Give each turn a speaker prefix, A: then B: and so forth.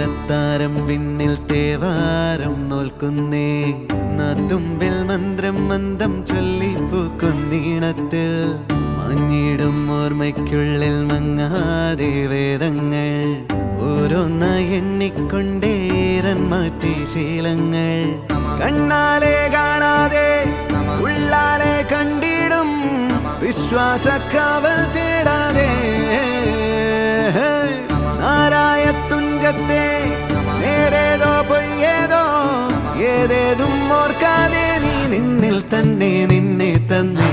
A: അത്താരം വിണ്ണിൽ തേവാരം നോൽക്കുന്നേ നാത്തുമ്പിൽ മന്ത്രം മന്ദം ചൊല്ലിപ്പൂക്കുന്നീണത്തിൽ മങ്ങിടും ഓർമ്മയ്ക്കുള്ളിൽ മങ്ങാതെ വേദങ്ങൾ ഓരോന്നായി എണ്ണിക്കൊണ്ടേരൻ മാറ്റി ശീലങ്ങൾ കണ്ണാലെ കാണാതെ ഉള്ളാലെ കണ്ടിടും വിശ്വാസക്കാവൽ തേടാതെ നാരായ തുഞ്ചത്തെ നേരേതോ പൊയ്യേതോ ഏതേതും ഓർക്കാതെ നീ നിന്നിൽ തന്നെ നിന്നെ തന്നെ